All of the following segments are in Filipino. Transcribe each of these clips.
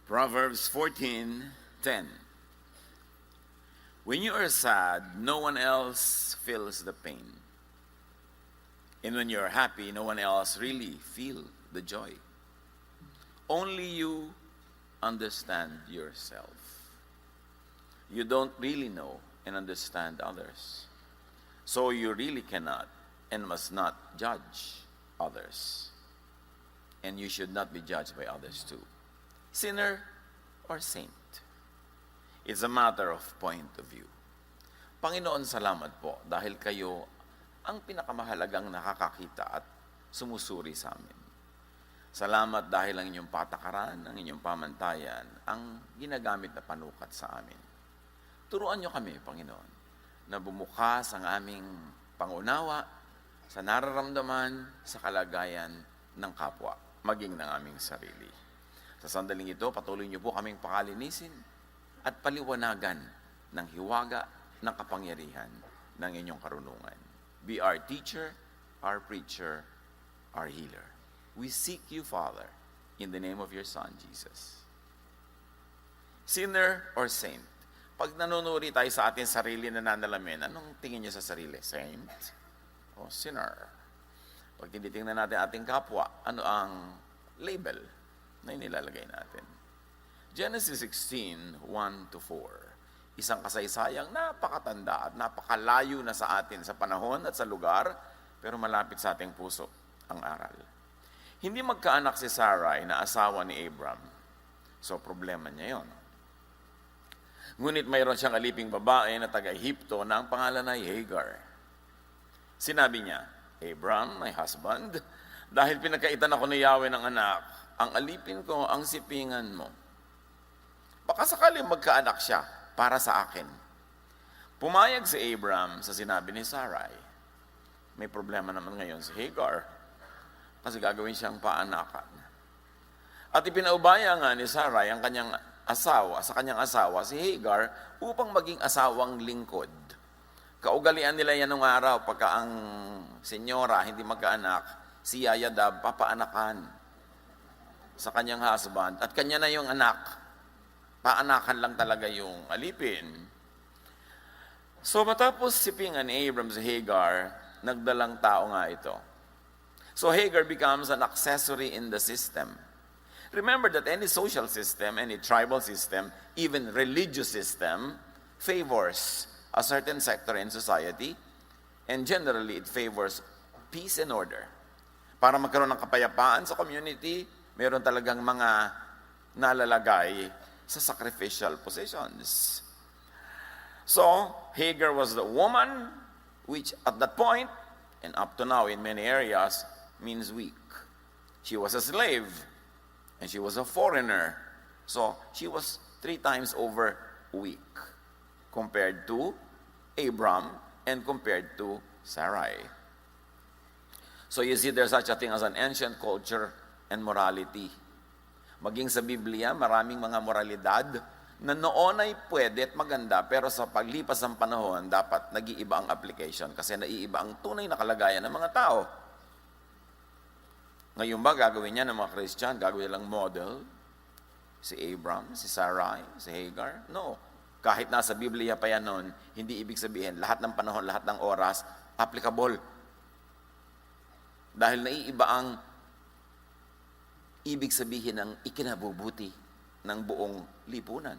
Proverbs 14:10. When you are sad, no one else feels the pain. And when you're happy, no one else really feel the joy. Only you understand yourself. You don't really know and understand others. So you really cannot and must not judge others. And you should not be judged by others too. Sinner or saint. It's a matter of point of view. Panginoon, salamat po dahil kayo ang pinakamahalagang nakakakita at sumusuri sa amin. Salamat dahil ang inyong patakaran, ang inyong pamantayan, ang ginagamit na panukat sa amin. Turuan niyo kami, Panginoon, na bumukas ang aming pangunawa sa nararamdaman, sa kalagayan ng kapwa, maging ng aming sarili. Sa sandaling ito, patuloy niyo po kaming pakalinisin at paliwanagan ng hiwaga ng kapangyarihan ng inyong karunungan. Be our teacher, our preacher, our healer. We seek you, Father, in the name of your Son, Jesus. Sinner or saint? Pag nanunuri tayo sa ating sarili na nanalamin, anong tingin niyo sa sarili? Saint o sinner? Pag tinitingnan natin ating kapwa, ano ang label na inilalagay natin? Genesis 16:1-4. Isang kasaysayang napakatanda at napakalayo na sa atin sa panahon at sa lugar, pero malapit sa ating puso ang aral. Hindi magkaanak si Sarai na asawa ni Abram. So problema niya yon. Ngunit mayroon siyang aliping babae na taga-Ehipto na ang pangalan ay Hagar. Sinabi niya, Abram, my husband, dahil pinagkaitan ako ni Yahweh ng anak, ang alipin ko ang sipingan mo. Baka sakaling magkaanak siya para sa akin. Pumayag si Abram sa sinabi ni Sarai. May problema naman ngayon si Hagar kasi gagawin siyang paanakan. At ipinaubaya nga ni Sarai ang kanyang asawa, sa kanyang asawa si Hagar upang maging asawang lingkod. Kaugalian nila yan nung araw pagka ang senyora hindi magkaanak, si Yayadab papaanakan sa kanyang husband at kanya na yung anak. Paanakan lang talaga yung alipin. So matapos sipingan ni Abram si Hagar, nagdalang tao nga ito. So Hagar becomes an accessory in the system. Remember that any social system, any tribal system, even religious system, favors a certain sector in society, and generally it favors peace and order. Para magkaroon ng kapayapaan sa community, meron talagang mga nalalagay sa sacrificial positions. So, Hagar was the woman which at that point, and up to now in many areas, means weak. She was a slave, and she was a foreigner. So, she was 3 times over weak compared to Abram and compared to Sarai. So, you see there's such a thing as an ancient culture and morality. Maging sa Biblia, maraming mga moralidad na noon ay pwede at maganda, pero sa paglipas ng panahon, dapat nag-iiba ang application kasi naiiba ang tunay na kalagayan ng mga tao. Ngayon ba, gagawin niya ng mga Christian, gagawin lang model? Si Abram, si Sarai, si Hagar? No. Kahit nasa Biblia pa yan noon, hindi ibig sabihin, lahat ng panahon, lahat ng oras, applicable. Dahil naiiba ang ibig sabihin ng ikinabubuti ng buong lipunan.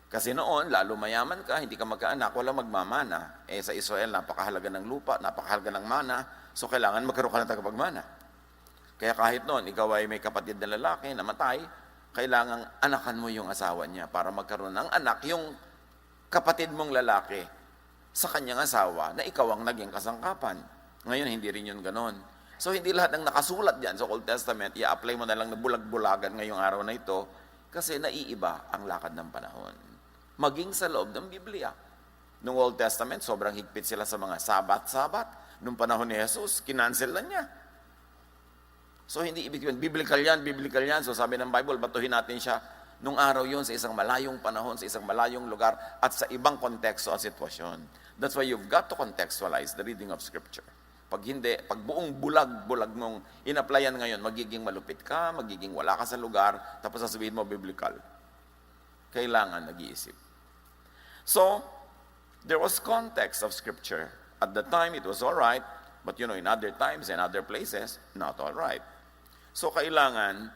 Kasi noon, lalo mayaman ka, hindi ka magkaanak, wala magmamana. Sa Israel, napakahalaga ng lupa, napakahalaga ng mana, so kailangan magkaroon ka ng tagapagmana. Kaya kahit noon, ikaw ay may kapatid na lalaki, namatay, kailangang anakan mo yung asawa niya para magkaroon ng anak yung kapatid mong lalaki sa kanyang asawa na ikaw ang naging kasangkapan. Ngayon, hindi rin yun ganon. So, hindi lahat ng nakasulat dyan sa Old Testament, i-apply mo na lang na bulag-bulagan ngayong araw na ito kasi naiiba ang lakad ng panahon. Maging sa loob ng Biblia. Noong Old Testament, sobrang higpit sila sa mga sabat-sabat. Noong panahon ni Jesus, kinancel na niya. So, hindi ibig sabihin, biblical yan. So, sabi ng Bible, batuhin natin siya. Noong araw yun, sa isang malayong panahon, sa isang malayong lugar, at sa ibang konteksto at sitwasyon. That's why you've got to contextualize the reading of Scripture. Pag hindi, pag buong bulag mong in-applyan ngayon, magiging malupit ka, magiging wala ka sa lugar, tapos sasabihin mo biblical. Kailangan nag-iisip. So, there was context of Scripture. At the time, it was all right, but in other times and other places, not all right. So, kailangan,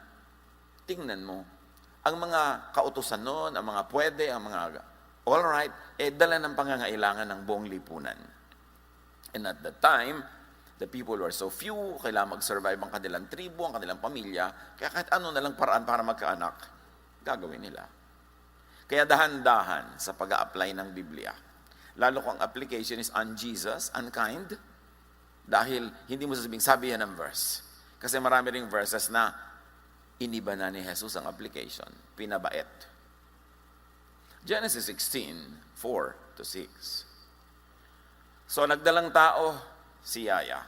tingnan mo, ang mga kautusan noon, ang mga pwede, ang mga all right, dala ng pangangailangan ng buong lipunan. And at that time, the people were so few, kailangan mag-survive ang kanilang tribu, ang kanilang pamilya, kaya kahit ano na lang paraan para magkaanak, gagawin nila. Kaya dahan-dahan sa pag-a-apply ng Biblia. Lalo kung ang application is on Jesus, unkind, dahil hindi mo sasabing sabi yan ng verse. Kasi marami ring verses na iniba na ni Jesus ang application, pinabait. Genesis 16, 4-6. So nagdalang tao si Yaya.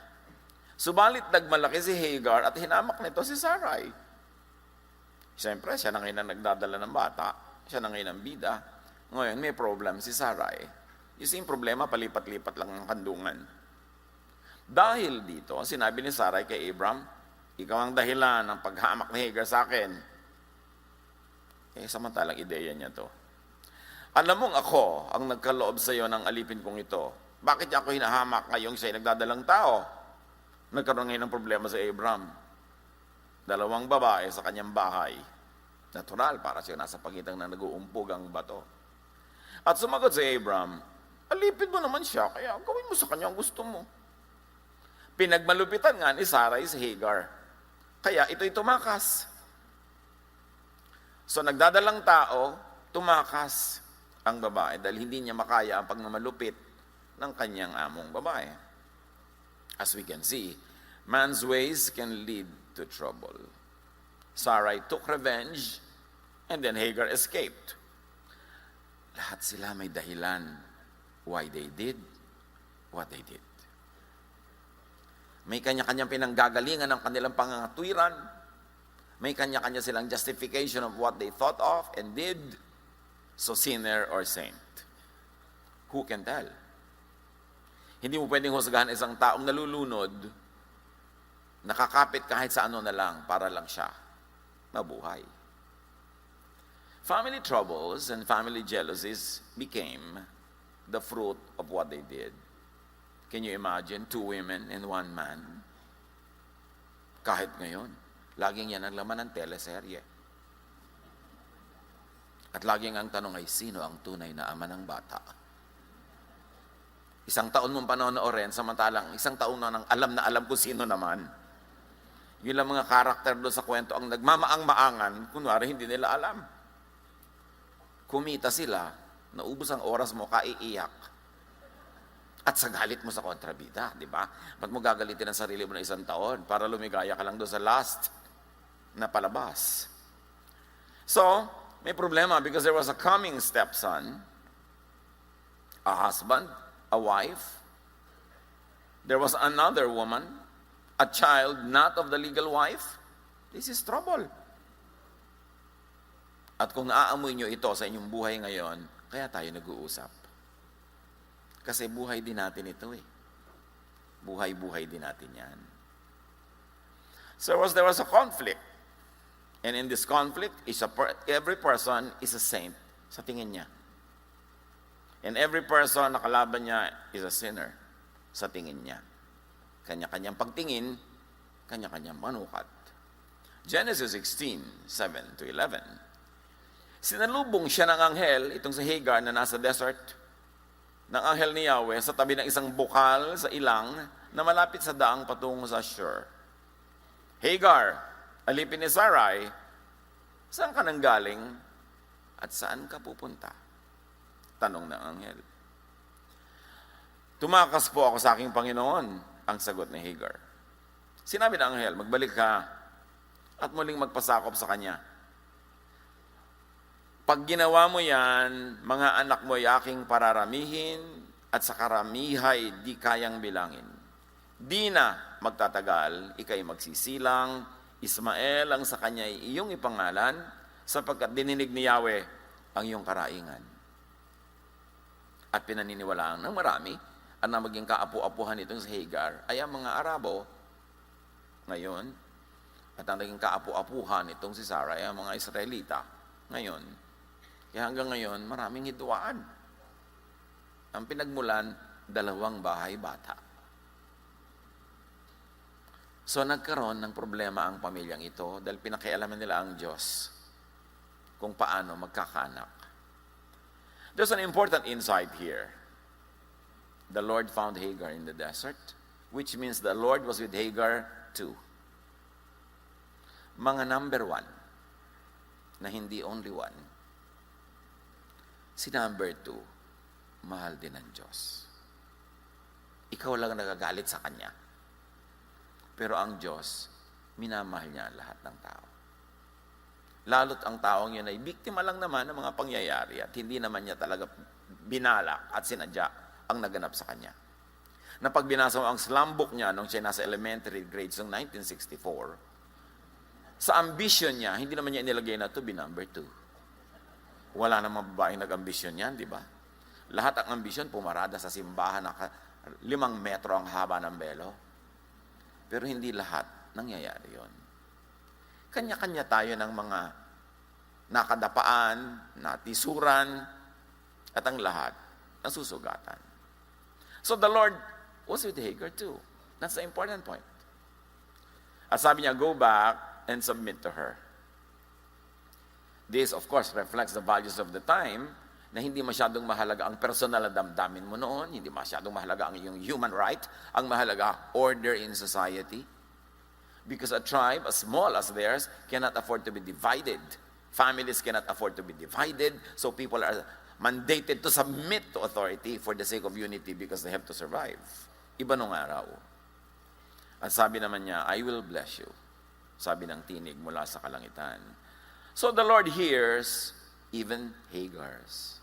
Subalit nagmalaki si Hagar at hinamak nito si Sarai. Siyempre, siya na ngayon ang nagdadala ng bata. Siya na ngayon ang bida. Ngayon, may problem si Sarai. Yung same problema, palipat-lipat lang ang kandungan. Dahil dito, sinabi ni Sarai kay Abram, ikaw ang dahilan ng paghamak ni Hagar sa akin. Samantalang ideya niya to. Alam mong ako ang nagkaloob sa iyo ng alipin kong ito. Bakit niya ako hinahamak ngayong siya'y nagdadalang tao? Nagkaroon ngayon ng problema sa Abram. 2 babae sa kanyang bahay. Natural, para siya nasa pagitan na nag-uumpog ang bato. At sumagot si Abram, alipin mo naman siya, kaya gawin mo sa kanya ang gusto mo. Pinagmalupitan nga ni Sarai si Hagar. Kaya ito'y tumakas. So nagdadalang tao, tumakas ang babae dahil hindi niya makaya ang pagmamalupit ng kanyang among babae. As we can see, man's ways can lead to trouble. Sarai took revenge, and then Hagar escaped. Lahat sila may dahilan why they did what they did. May kanya-kanyang pinanggagalingan ng kanilang pangangatwiran. May kanya-kanya silang justification of what they thought of and did. So sinner or saint. Who can tell? Hindi mo pwedeng husgahan isang taong nalulunod, nakakapit kahit sa ano na lang para lang siya mabuhay. Family troubles and family jealousies became the fruit of what they did. Can you imagine 2 women and 1 man? Kahit ngayon, laging yan ang laman ng teleserye. At laging ang tanong ay, sino ang tunay na ama ng bata? 1 taon mong panonoorin, samantalang 1 taon na nang alam na alam kung sino naman. Yun lang mga karakter doon sa kwento ang nagmamaang-maangan, kunwari hindi nila alam. Kumita sila, naubos ang oras mo, kaiiyak. At sa galit mo sa kontrabida, di ba? Ba't mo gagalitin ang sarili mo na 1 taon para lumigaya ka lang doon sa last na palabas? So, may problema because there was a coming stepson, a husband, a wife. There was another woman, a child not of the legal wife. This is trouble. At kung aamoy nyo ito sa inyong buhay ngayon, kaya tayo nag-uusap. Kasi buhay din natin ito eh. Buhay-buhay din natin yan. So there was a conflict. And in this conflict, every person is a saint sa tingin niya. And every person na kalaban niya is a sinner sa tingin niya. Kanya-kanyang pagtingin, kanya-kanyang manukat. Genesis 16, 7-11. Sinalubong siya ng anghel, itong si Hagar na nasa desert, ng anghel ni Yahweh sa tabi ng isang bukal sa ilang na malapit sa daang patungo sa Shur. Hagar, alipin ni Sarai, saan ka nang galing at saan ka pupunta? Tanong ng anghel. Tumakas po ako sa aking Panginoon, ang sagot ni Hagar. Sinabi ng anghel, magbalik ka at muling magpasakop sa kanya. Pag ginawa mo yan, mga anak mo ay aking pararamihin at sa karamihay di kayang bilangin. Di na magtatagal, ikay magsisilang, Ismael ang sa kanya ay iyong ipangalan sapagkat dininig ni Yahweh ang iyong karaingan. At pinaniniwalaan ng marami at na maging kaapu-apuhan itong si Hagar ay ang mga Arabo ngayon, at ang naging kaapu-apuhan itong si Sarah ay ang mga Israelita ngayon. Kaya hanggang ngayon, maraming hidwaan. Ang pinagmulan, 2 bahay bata. So nagkaroon ng problema ang pamilyang ito dahil pinakialaman nila ang Diyos kung paano magkakanak. There's an important insight here. The Lord found Hagar in the desert, which means the Lord was with Hagar too. Mga number 1, na hindi only 1, si number 2, mahal din ng Diyos. Ikaw lang nagagalit sa Kanya. Pero ang Diyos, minamahal niya lahat ng tao. Lalo't ang taong yun ay biktima lang naman ng mga pangyayari at hindi naman niya talaga binalak at sinadya ang naganap sa kanya. Na pag binasa mo ang slam book niya nung siya nasa elementary grades noong 1964, sa ambition niya, hindi naman niya inilagay na to be number 2. Wala namang babaeng nag-ambisyon yan, di ba? Lahat ang ambisyon pumarada sa simbahan na 5 metro ang haba ng belo. Pero hindi lahat nangyayari yon. Kanya-kanya tayo ng mga nakadapaan, natisuran, at ang lahat nasusugatan. So the Lord was with Hagar too. That's the important point. At sabi niya, go back and submit to her. This, of course, reflects the values of the time na hindi masyadong mahalaga ang personal na damdamin mo noon, hindi masyadong mahalaga ang iyong human right, ang mahalaga order in society. Because a tribe as small as theirs cannot afford to be divided. Families cannot afford to be divided, so people are mandated to submit to authority for the sake of unity because they have to survive. Iba nung araw. At sabi naman niya, I will bless you. Sabi ng tinig mula sa kalangitan. So the Lord hears even Hagar's.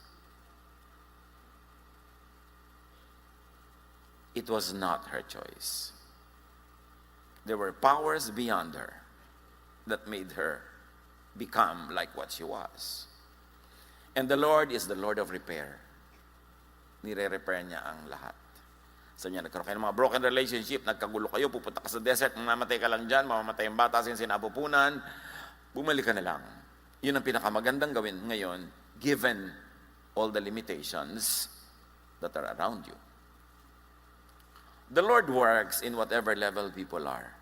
It was not her choice. There were powers beyond her that made her become like what she was. And the Lord is the Lord of repair. Nire-repair niya ang lahat. Sa niya, nagkaroon kayo ng mga broken relationship, nagkagulo kayo, pupunta ka sa desert, mamamatay ka lang dyan, mamamatay ang bata sa sinapupunan, bumalik ka na lang. Yun ang pinakamagandang gawin ngayon, given all the limitations that are around you. The Lord works in whatever level people are.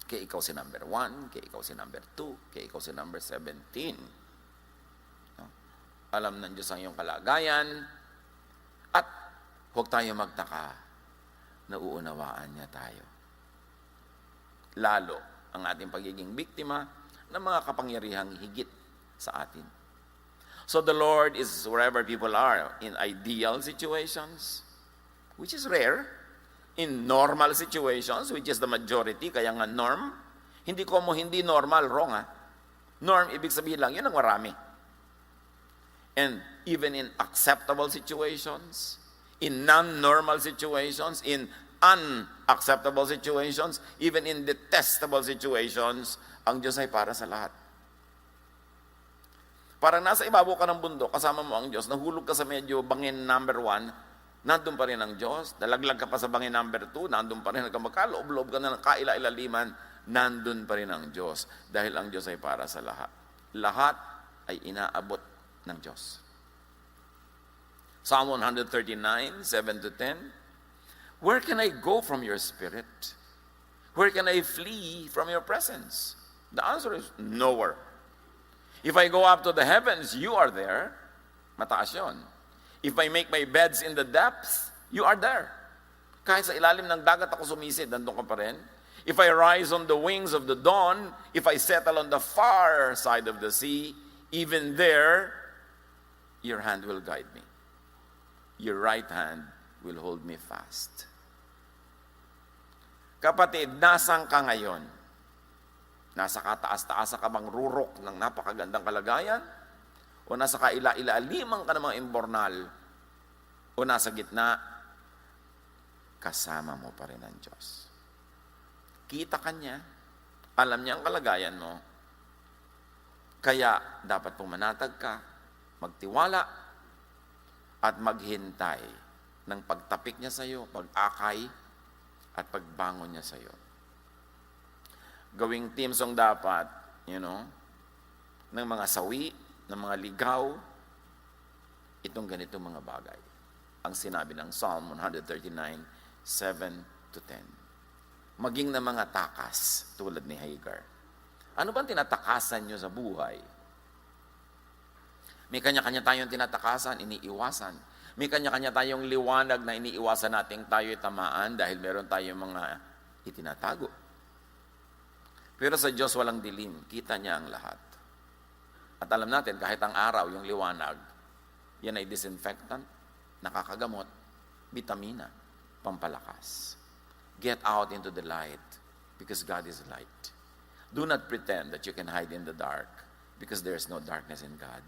Kaya ikaw si number 1, kaya ikaw si number 2, kaya ikaw si number 17. No? Alam ng Diyos ang iyong kalagayan at huwag tayo magtaka na uunawaan niya tayo. Lalo ang ating pagiging biktima ng mga kapangyarihang higit sa atin. So the Lord is wherever people are, in ideal situations, which is rare, in normal situations, which is the majority, kaya nga norm, hindi normal, wrong ha. Norm, ibig sabihin lang, yun ang marami. And even in acceptable situations, in non-normal situations, in unacceptable situations, even in detestable situations, ang Diyos ay para sa lahat. Parang nasa ibabaw ka ng bundok, kasama mo ang Diyos, nahulog ka sa medyo bangin number 1, nandun pa rin ang Diyos. Nalaglag ka pa sa bangin number 2, nandun pa rin. Magkakaloob-loob ka na ng kaila-ilaliman, nandun pa rin ang Diyos. Dahil ang Diyos ay para sa lahat. Lahat ay inaabot ng Diyos. Psalm 139, 7-10. Where can I go from your spirit? Where can I flee from your presence? The answer is nowhere. If I go up to the heavens, you are there. Mataas yun. If I make my beds in the depths, you are there. Kahit sa ilalim ng dagat ako sumisid, nandun ka pa rin. If I rise on the wings of the dawn, if I settle on the far side of the sea, even there, your hand will guide me. Your right hand will hold me fast. Kapatid, nasan ka ngayon? Nasa kataas-taas ka bang rurok ng napakagandang kalagayan? O nasa kaila-ilalimang ka ng mga imbornal, o nasa gitna, kasama mo pa rin ang Diyos. Kita ka niya, alam niya ang kalagayan mo, kaya dapat pumanatag ka, magtiwala, at maghintay ng pagtapik niya sa iyo, pag-akay, at pagbangon niya sa iyo. Gawing team song dapat, ng mga sawi, ng mga ligaw, itong ganitong mga bagay. Ang sinabi ng Psalm 139, 7 to 10. Maging na mga takas, tulad ni Hagar. Ano bang tinatakasan nyo sa buhay? May kanya-kanya tayong tinatakasan, iniiwasan. May kanya-kanya tayong liwanag na iniiwasan nating tayo'y tamaan dahil meron tayong mga itinatago. Pero sa Diyos walang dilim, kita niya ang lahat. At alam natin, kahit ang araw, yung liwanag, yan ay disinfectant, nakakagamot, vitamina, pampalakas. Get out into the light because God is light. Do not pretend that you can hide in the dark because there is no darkness in God.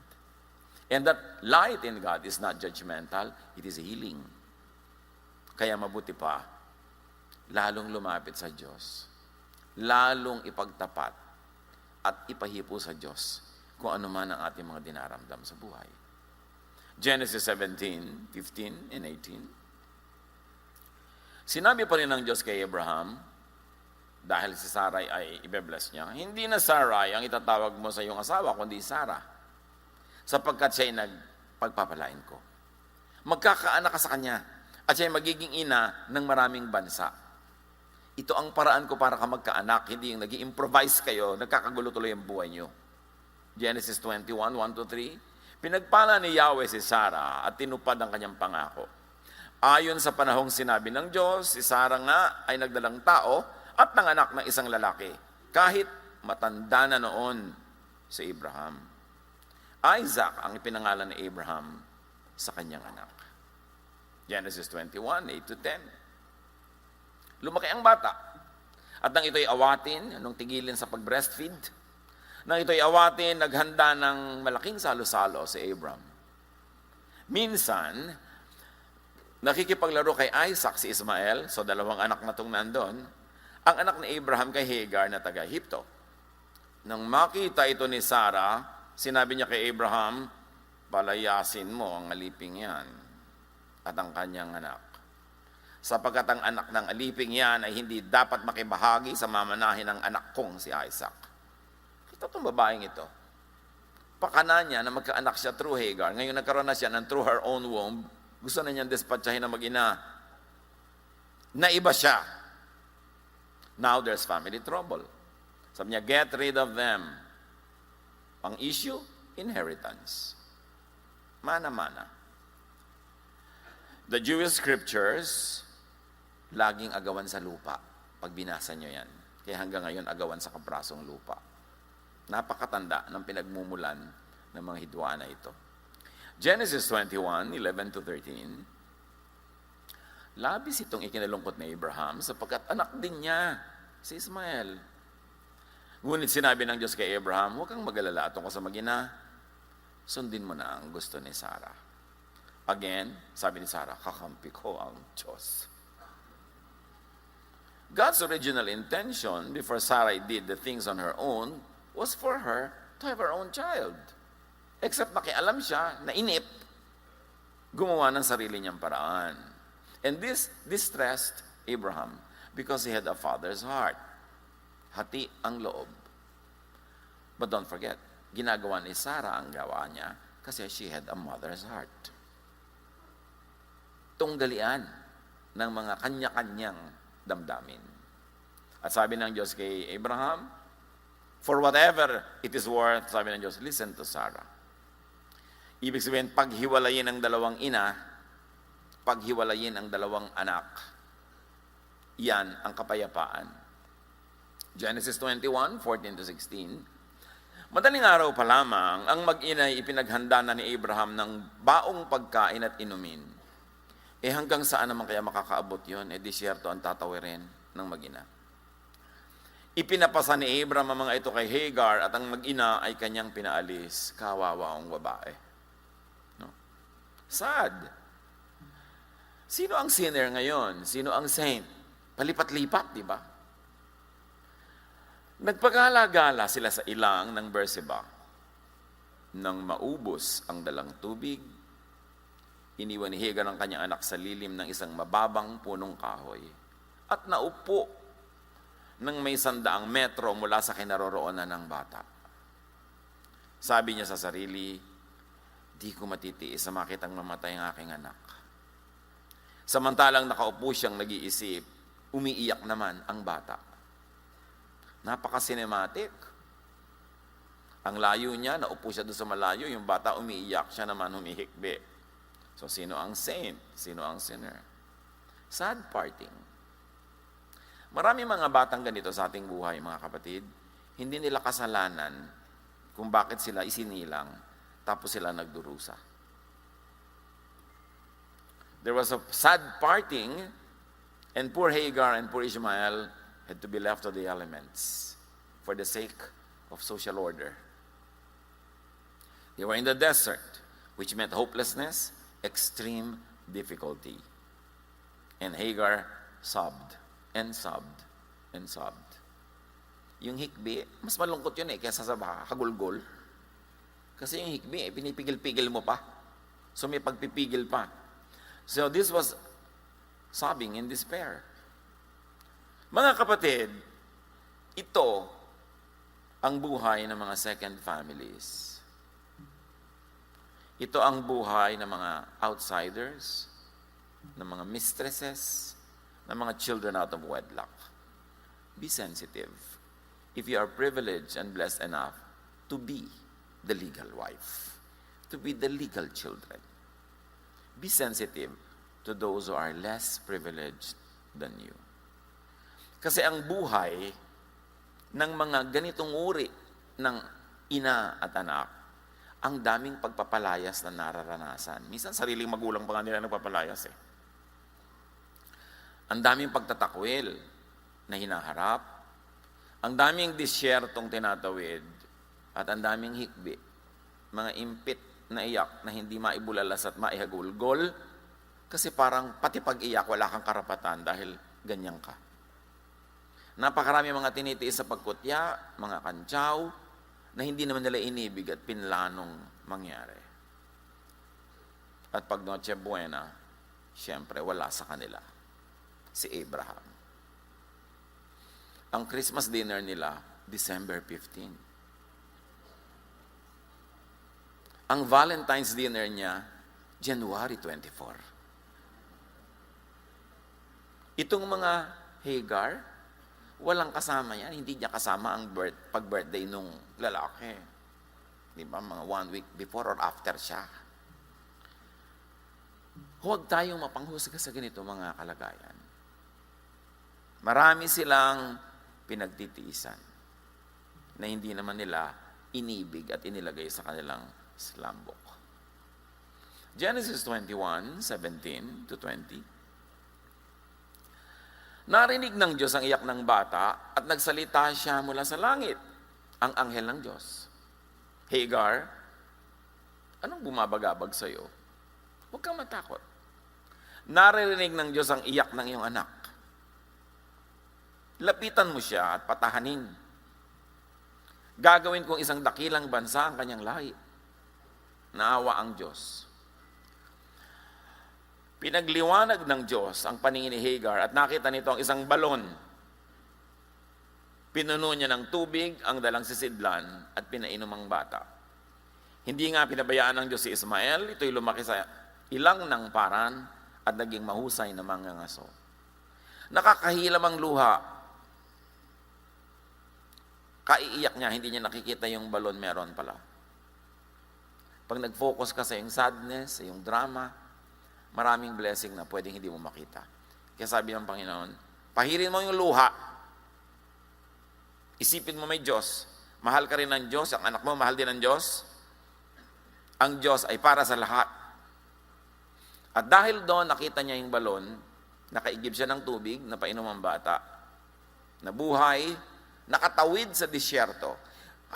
And that light in God is not judgmental, it is healing. Kaya mabuti pa, lalong lumapit sa Diyos, lalong ipagtapat at ipahipo sa Diyos kung ano man ang ating mga dinaramdam sa buhay. Genesis 17, 15 and 18. Sinabi pa rin ng Diyos kay Abraham, dahil si Sarai ay ibe-bless niya, hindi na Sarai ang itatawag mo sa iyong asawa, kundi Sarah, sapagkat siya ay nagpagpapalain ko. Magkakaanak ka sa kanya, at siya ay magiging ina ng maraming bansa. Ito ang paraan ko para ka magkaanak, hindi yung nag-i-improvise kayo, nagkakagulo tuloy ang buhay niyo. Genesis 21, 1-3, pinagpala ni Yahweh si Sarah at tinupad ang kanyang pangako. Ayon sa panahong sinabi ng Diyos, si Sarah nga ay nagdalang tao at nanganak ng isang lalaki, kahit matanda na noon si Abraham. Isaac ang ipinangalan ni Abraham sa kanyang anak. Genesis 21, 8-10. Lumaki ang bata. At nang ito'y awatin, nung tigilin sa pag-breastfeed, nang ito'y awatin, naghanda ng malaking salo-salo si Abraham. Minsan, nakikipaglaro kay Isaac si Ismael, so dalawang anak na itong nandun, ang anak ni Abraham kay Hagar na taga-Egypto. Nang makita ito ni Sarah, sinabi niya kay Abraham, palayasin mo ang aliping yan at ang kanyang anak. Sapagkat ang anak ng aliping yan ay hindi dapat makibahagi sa mamanahin ng anak kong si Isaac. Kita itong babaeng ito. Pakana niya na magkaanak siya through Hagar. Ngayon nagkaroon na siya ng through her own womb. Gusto na niyang dispatchahin na mag-ina. Naiba siya. Now there's family trouble. Sabi niya, get rid of them. Ang issue, inheritance. Mana-mana. The Jewish scriptures, laging agawan sa lupa. Pag binasa nyo yan. Kaya hanggang ngayon, agawan sa kabrasong lupa. Napakatanda ng pinagmumulan ng mga hidwaan na ito. Genesis 21, 11-13. Labis itong ikinalungkot ni Abraham sapagkat anak din niya, si Ismael. Ngunit sinabi ng Diyos kay Abraham, huwag kang mag-alala tungkol sa mag-ina. Sundin mo na ang gusto ni Sarah. Again, sabi ni Sarah, kakampi ko ang Diyos. God's original intention before Sarah did the things on her own was for her to have her own child. Except nakialam siya, nainip, gumawa ng sarili niyang paraan. And this distressed Abraham because he had a father's heart. Hati ang loob. But don't forget, ginagawa ni Sarah ang gawa niya kasi she had a mother's heart. Tunggalian ng mga kanya-kanyang damdamin. At sabi ng Diyos kay Abraham, for whatever it is worth, sabi ng Diyos, listen to Sarah. Ibig sabihin, paghiwalayin ang dalawang ina, paghiwalayin ang dalawang anak, yan ang kapayapaan. Genesis 21, 14-16. Madaling araw pa lamang, ang mag-ina ay ipinaghanda na ni Abraham ng baong pagkain at inumin. Hanggang saan naman kaya makakaabot yun? Disyerto ang tatawirin ng mag-ina. Ipinapasa ni Abraham ang mga ito kay Hagar at ang mag-ina ay kanyang pinaalis. Kawawa ang babae. No? Sad. Sino ang sinner ngayon? Sino ang saint? Palipat-lipat, di ba? Nagpagala-gala sila sa ilang ng Berseba. Nang maubos ang dalang tubig, Iniwan ni Hagar ang kanyang anak sa lilim ng isang mababang punong kahoy at naupo ng may 100 metro mula sa kinaroroonan ng bata. Sabi niya sa sarili, di ko matitiis sa makitang mamatay ang aking anak. Samantalang nakaupo siyang nag-iisip, umiiyak naman ang bata. Napaka-cinematic. Ang layo niya, naupo siya doon sa malayo, yung bata umiiyak, siya naman humihikbi. So, sino ang saint? Sino ang sinner? Sad parting. Marami mga batang ganito sa ating buhay, mga kapatid. Hindi nila kasalanan kung bakit sila isinilang, tapos sila nagdurusa. There was a sad parting, and poor Hagar and poor Ishmael had to be left to the elements for the sake of social order. They were in the desert, which meant hopelessness, extreme difficulty. And Hagar sobbed and sobbed and sobbed. Yung hikbi, mas malungkot yun kaysa sa kagulgol. Kasi yung hikbi, pinipigil-pigil mo pa. So may pagpipigil pa. So this was sobbing in despair. Mga kapatid, ito ang buhay ng mga second families. Ito ang buhay ng mga outsiders, ng mga mistresses, ng mga children out of wedlock. Be sensitive if you are privileged and blessed enough to be the legal wife, to be the legal children. Be sensitive to those who are less privileged than you. Kasi ang buhay ng mga ganitong uri ng ina at anak, ang daming pagpapalayas na nararanasan. Minsan, sariling magulang pa nga nila nagpapalayas Ang daming pagtatakwil na hinaharap, ang daming disyertong tinatawid, at ang daming hikbi, mga impit na iyak na hindi maibulalas at maihagulgol, kasi parang pati pag-iyak, wala kang karapatan dahil ganyan ka. Napakarami mga tinitiis sa pagkutya, mga kantsaw, na hindi naman nila inibig at pinlanong mangyari. At pag Noche Buena, siyempre wala sa kanila si Abraham. Ang Christmas dinner nila, December 15. Ang Valentine's dinner niya, January 24. Itong mga Hagar, walang kasama yan. Hindi niya kasama ang pag-birthday nung lalaki. Di ba? Mga 1 week before or after siya. Huwag tayong mapanghusga sa ganito mga kalagayan. Marami silang pinagtitiisan na hindi naman nila inibig at inilagay sa kanilang slambok. Genesis 21:17-20. Narinig ng Diyos ang iyak ng bata at nagsalita siya mula sa langit, ang anghel ng Diyos. Hagar, anong bumabagabag sa iyo? Huwag kang matakot. Naririnig ng Diyos ang iyak ng iyong anak. Lapitan mo siya at patahanin. Gagawin kong isang dakilang bansa ang kanyang lahi. Naawa ang Diyos. Pinagliwanag ng Diyos ang paningin ni Hagar at nakita nito ang isang balon. Pinuno niya ng tubig ang dalang sisidlan at pinainom ang bata. Hindi nga pinabayaan ng Diyos si Ismael, ito'y lumaki sa ilang ng paran at naging mahusay na mangangaso. Nakakahilam ang luha. Kaiiyak niya, hindi niya nakikita yung balon meron pala. Pag nag-focus ka sa yung sadness, sa yung drama, maraming blessing na pwedeng hindi mo makita. Kaya sabi ng Panginoon, pahirin mo yung luha. Isipin mo may Diyos. Mahal ka rin ng Diyos. Ang anak mo, mahal din ng Diyos. Ang Diyos ay para sa lahat. At dahil doon, nakita niya yung balon, nakaigib siya ng tubig, napainom ang bata, nabuhay, nakatawid sa disyerto.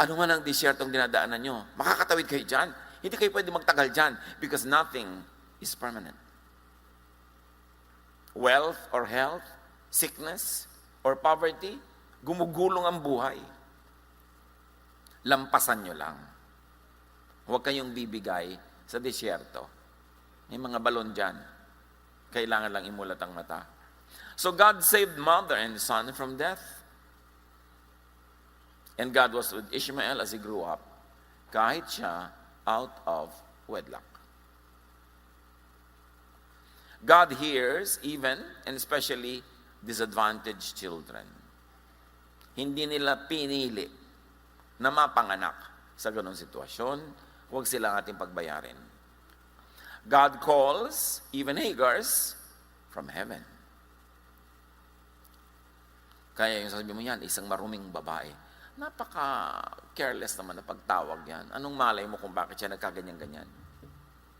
Ano man ang disyertong dinadaanan nyo, makakatawid kayo dyan. Hindi kayo pwede magtagal dyan because nothing is permanent. Wealth or health, sickness or poverty, gumugulong ang buhay. Lampasan nyo lang. Huwag kayong bibigay sa disyerto. May mga balon dyan. Kailangan lang imulat ang mata. So God saved mother and son from death. And God was with Ishmael as he grew up, kahit siya out of wedlock. God hears even and especially disadvantaged children. Hindi nila pinili na mapanganak sa ganong sitwasyon. Huwag silang ating pagbayarin. God calls even Hagars from heaven. Kaya yung sasabihin mo yan, isang maruming babae. Napaka-careless naman na pagtawag yan. Anong malay mo kung bakit siya nagkaganyan-ganyan?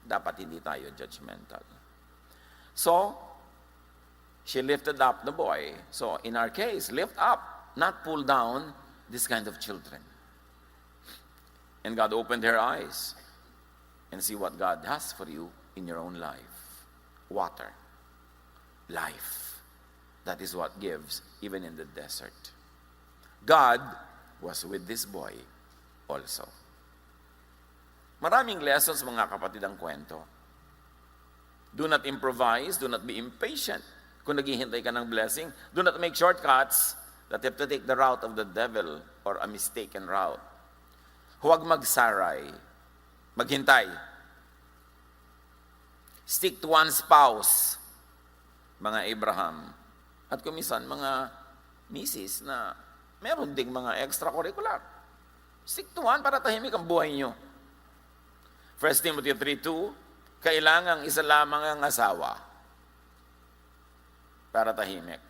Dapat hindi tayo judgmental. So, she lifted up the boy. So, in our case, lift up, not pull down this kind of children. And God opened her eyes and see what God has for you in your own life. Water. Life. That is what gives even in the desert. God was with this boy also. Maraming lessons, mga kapatid, ang kwento. Do not improvise, do not be impatient. Kung naghihintay ka ng blessing, do not make shortcuts that you have to take the route of the devil or a mistaken route. Huwag magsaray. Maghintay. Stick to one spouse, mga Abraham. At kumisan, mga misis na meron ding mga extracurricular. Stick to one para tahimik ang buhay nyo. 1 Timothy 3:2, kailangang isa lamang ang asawa para tahimik.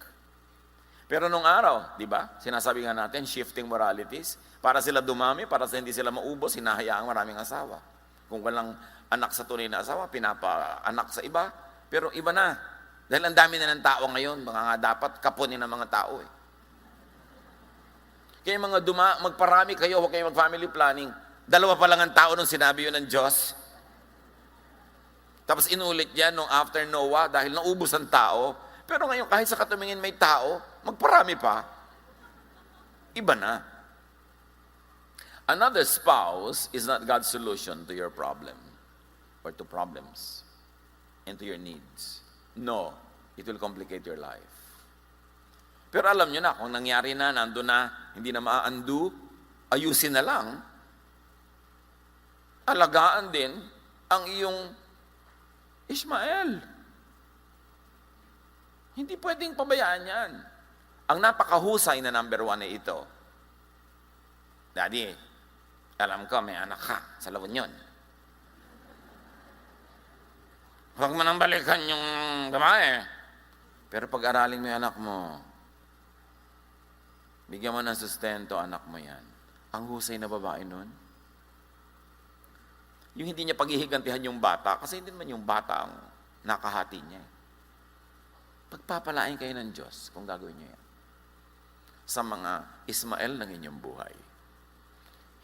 Pero nung araw, di ba, sinasabi nga natin, shifting moralities, para sila dumami, para sa hindi sila maubos, hinahayaang maraming asawa. Kung walang anak sa tunay na asawa, pinapa-anak sa iba, pero iba na. Dahil ang dami na ng tao ngayon, mga nga dapat kapunin ng mga tao. Kaya mga magparami kayo, huwag kayo mag-family planning. 2 pa lang ang tao nung sinabi yun ng Diyos. Tapos inulit yan nung after Noah dahil naubos ang tao. Pero ngayon kahit sa katumingin may tao, magparami pa. Iba na. Another spouse is not God's solution to your problem or to problems and to your needs. No, it will complicate your life. Pero alam nyo na, kung nangyari na, nandun na, hindi na maa-undo, ayusin na lang. Alagaan din ang iyong Ishmael. Hindi pwedeng pabayaan yan. Ang napakahusay na number 1 ay ito. Daddy, alam ko may anak ka sa lawon yun. Huwag mo nang balikan yung babae. Pero pag-aralin mo yung anak mo, bigyan mo ng sustento, anak mo yan. Ang husay na babae nun. Yung hindi niya paghihigantihan yung bata, kasi hindi naman yung bata ang nakahati niya. Pagpapalain kayo ng Diyos kung gagawin niyo yan. Sa mga Ismael ng inyong buhay.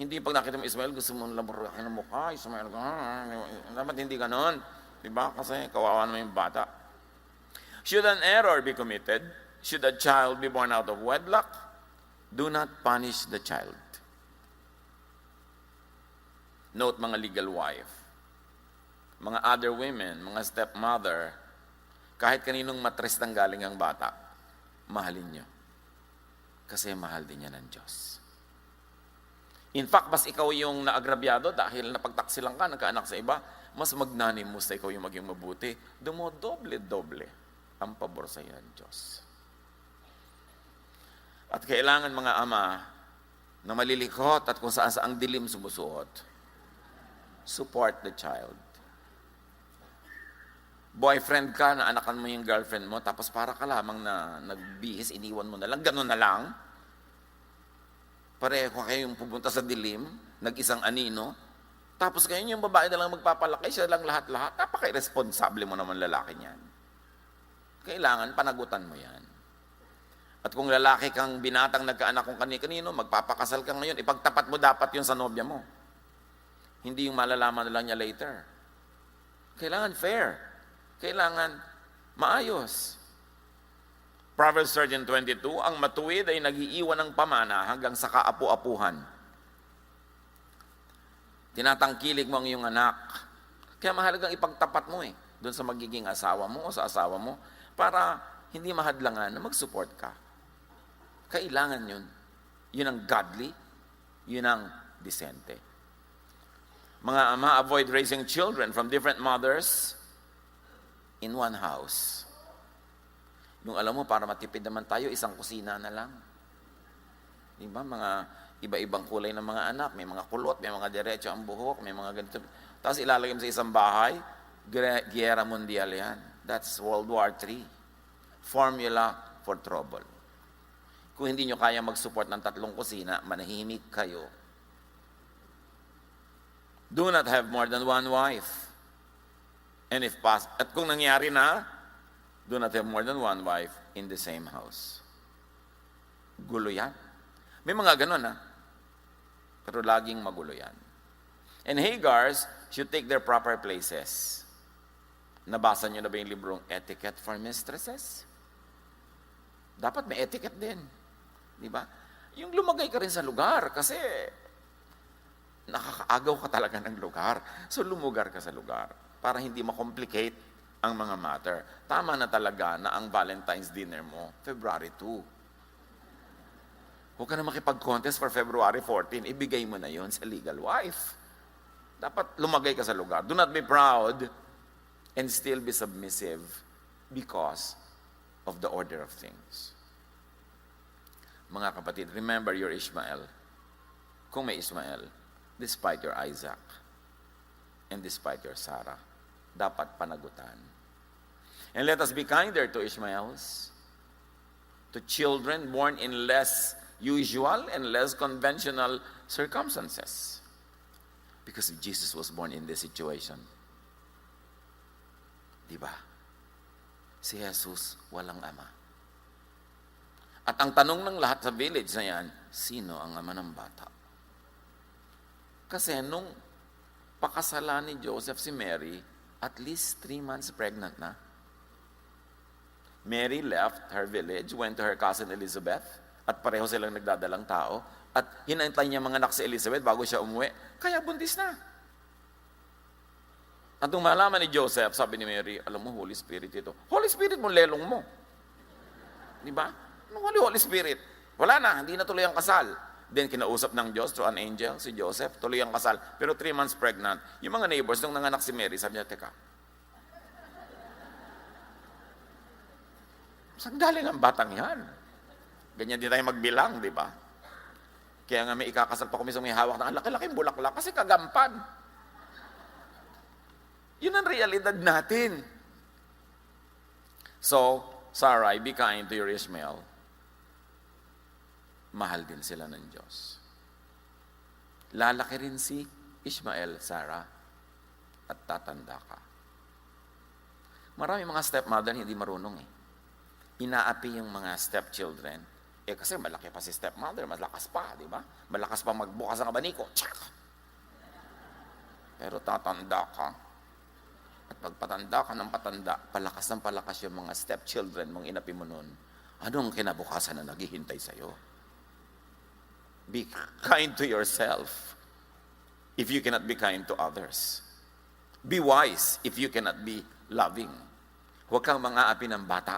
Hindi pag nakita mo Ismael, gusto mo laburakin ng mukha, Ismael ka, dapat hindi ganon. Diba? Kasi kawawa naman yung bata. Should an error be committed, should a child be born out of wedlock, do not punish the child. Note mga legal wife, mga other women, mga stepmother, kahit kaninong matres ng galing ang bata, mahalin nyo. Kasi mahal din niya ng Diyos. In fact, mas ikaw yung naagrabyado dahil napagtaksilang ka, nagkaanak sa iba, mas magnanim mo sa ikaw yung maging mabuti, dumodoble-doble ang pabor sa iyo ng Diyos. At kailangan mga ama na malilikot at kung saan ang dilim sumusuot, support the child. Boyfriend ka, na anakan mo yung girlfriend mo, tapos para ka lamang na nagbihis, iniwan mo na lang, ganun na lang. Pareho kayong pupunta sa dilim, nag-isang anino, tapos kayo yung babae na lang magpapalaki, siya lang lahat-lahat, napaka-irresponsable mo naman lalaki niyan. Kailangan panagutan mo yan. At kung lalaki kang binatang nagkaanak kung kanino, magpapakasal ka ngayon, ipagtapat mo dapat yun sa nobya mo. Hindi yung malalaman na lang niya later. Kailangan fair. Kailangan maayos. Proverbs 13:22, ang matuwid ay nag-iiwan ng pamana hanggang sa kaapu-apuhan. Tinatangkilik mo ang iyong anak. Kaya mahalagang ipagtapat mo doon sa magiging asawa mo o sa asawa mo para hindi mahadlangan na mag-support ka. Kailangan yun. Yun ang godly, yun ang disente. Mga ama, avoid raising children from different mothers in one house. Yung alam mo, para matipid naman tayo, isang kusina na lang. Diba? Mga iba-ibang kulay ng mga anak, may mga kulot, may mga diretso ang buhok, may mga ganito. Tapos ilalagay mo sa isang bahay, Giyera Mundial yan. That's World War III. Formula for trouble. Kung hindi nyo kaya mag-support ng 3 kusina, manahimik kayo. Do not have more than one wife. And if at kung nangyari na, do not have more than one wife in the same house. Gulo yan. May mga ganun pero laging magulo yan. And Hagars should take their proper places. Nabasa nyo na ba yung librong Etiquette for Mistresses? Dapat may etiquette din. Di ba? Yung lumagay ka rin sa lugar kasi nakakaagaw ka talaga ng lugar. So lumugar ka sa lugar para hindi ma-complicate ang mga matter. Tama na talaga na ang Valentine's dinner mo, February 2. Huwag ka na makipag-contest for February 14. Ibigay mo na yon sa legal wife. Dapat lumagay ka sa lugar. Do not be proud and still be submissive because of the order of things. Mga kapatid, remember your Ishmael. Kung may Ishmael, despite your Isaac and despite your Sarah, dapat panagutan. And let us be kinder to Ishmaels, to children born in less usual and less conventional circumstances. Because Jesus was born in this situation. Diba? Si Jesus walang ama. At ang tanong ng lahat sa village na yan, sino ang ama ng bata? Kasi nung pakasalan ni Joseph si Mary, at least 3 months pregnant na. Mary left her village, went to her cousin Elizabeth, at pareho silang nagdadalang tao, at hinantay niya mga anak si Elizabeth bago siya umuwi, kaya buntis na. At nung malaman ni Joseph, sabi ni Mary, alam mo, Holy Spirit ito. Holy Spirit mo, lelong mo. Di ba? Holy Spirit. Wala na, hindi na tuloy ang kasal. Then kinausap ng Diyos through an angel, si Joseph, tuloy ang kasal. Pero 3 months pregnant. Yung mga neighbors, nung nanganak si Mary, sabi niya, teka, saan galing ang batang yan? Ganyan din tayo magbilang, di ba? Kaya nga may ikakasal pa kung may hawak ng laki-laking bulaklak kasi kagampan. Yun ang realidad natin. So, Sarai, be kind to your Ishmael. Mahal din sila ng Diyos. Lalaki rin si Ishmael, Sarah, at tatanda ka. Marami mga stepmother hindi marunong Inaapi yung mga stepchildren. Kasi malaki pa si stepmother, malakas pa, di ba? Malakas pa magbukas ang abaniko. Tsak! Pero tatanda ka. At pagpatanda ka ng patanda, palakas ng palakas yung mga stepchildren mong inapi mo nun. Anong kinabukasan na naghihintay sa'yo? Be kind to yourself if you cannot be kind to others. Be wise if you cannot be loving. Huwag kang mang-aapi ng bata.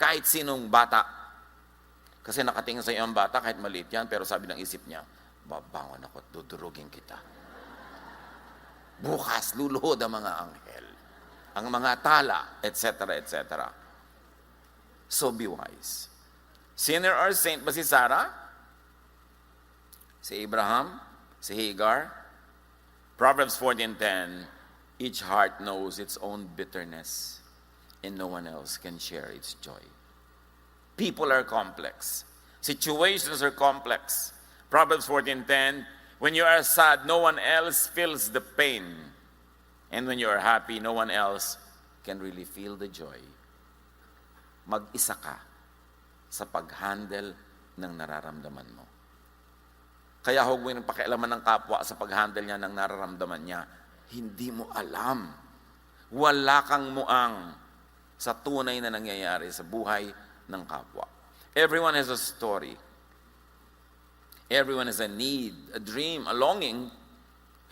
Kahit sinong bata. Kasi nakatingin sa iyo ang bata, kahit maliit yan, pero sabi ng isip niya, babangon ako at dudurugin kita. Bukas, luluhod ang mga anghel, ang mga tala, etc., etc. So be wise. Sinner or saint ba si Sarah? Si Abraham? Si Hagar? Proverbs 14:10, each heart knows its own bitterness, and no one else can share its joy. People are complex. Situations are complex. Proverbs 14:10, when you are sad, no one else feels the pain. And when you are happy, no one else can really feel the joy. Mag-isa ka sa pag-handle ng nararamdaman mo. Kaya huwag mo yung pakialaman ng kapwa sa pag-handle niya ng nararamdaman niya. Hindi mo alam. Wala kang muang sa tunay na nangyayari sa buhay ng kapwa. Everyone has a story. Everyone has a need, a dream, a longing,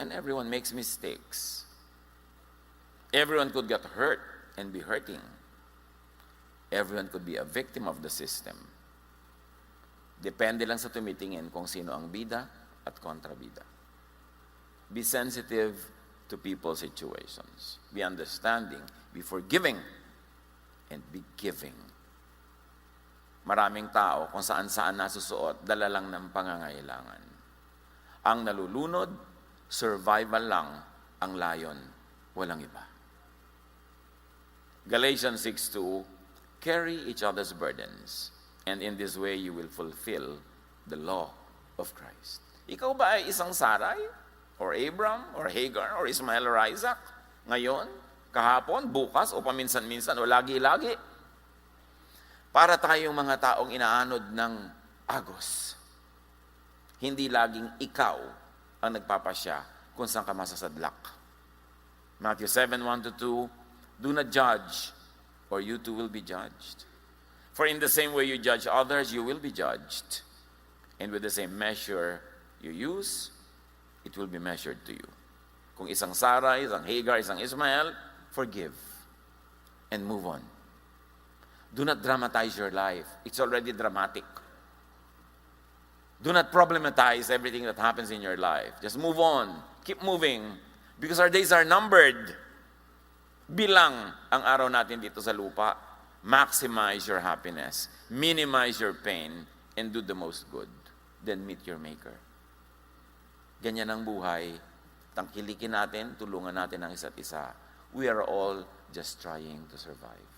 and everyone makes mistakes. Everyone could get hurt and be hurting. Everyone could be a victim of the system. Depende lang sa tumitingin kung sino ang bida at kontrabida. Be sensitive to people's situations. Be understanding. Be forgiving. And be giving. Maraming tao kung saan-saan nasusuot, dala lang ng pangangailangan. Ang nalulunod, survival lang ang layon, walang iba. Galatians 6:2, carry each other's burdens, and in this way you will fulfill the law of Christ. Ikaw ba ay isang Sarai, or Abram, or Hagar, or Ismael, or Isaac? Ngayon, kahapon, bukas, o paminsan-minsan, o lagi-lagi? Para tayong mga taong inaanod ng agos. Hindi laging ikaw ang nagpapasya kung saan ka masasadlak. Matthew 7:1-2, do not judge, or you too will be judged. For in the same way you judge others, you will be judged. And with the same measure you use, it will be measured to you. Kung isang Sarah, isang Hagar, isang Ismael, forgive and move on. Do not dramatize your life. It's already dramatic. Do not problematize everything that happens in your life. Just move on. Keep moving. Because our days are numbered. Bilang ang araw natin dito sa lupa. Maximize your happiness. Minimize your pain. And do the most good. Then meet your Maker. Ganyan ang buhay. Tangkilikin natin, tulungan natin ang isa't isa. We are all just trying to survive.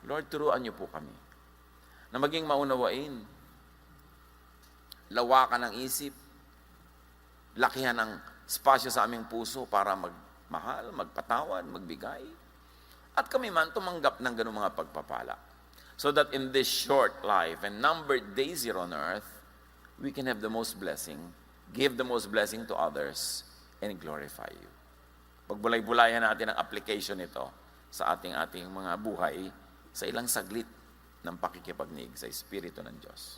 Lord, turuan niyo po kami na maging maunawain, lawakan ng isip, lakihan ng spasyo sa aming puso para magmahal, magpatawad, magbigay, at kami man tumanggap ng ganung mga pagpapala. So that in this short life and numbered days here on earth, we can have the most blessing, give the most blessing to others, and glorify you. Pagbulay-bulayan natin ang application nito sa ating mga buhay sa ilang saglit ng pakikipagnig sa Espiritu ng Diyos.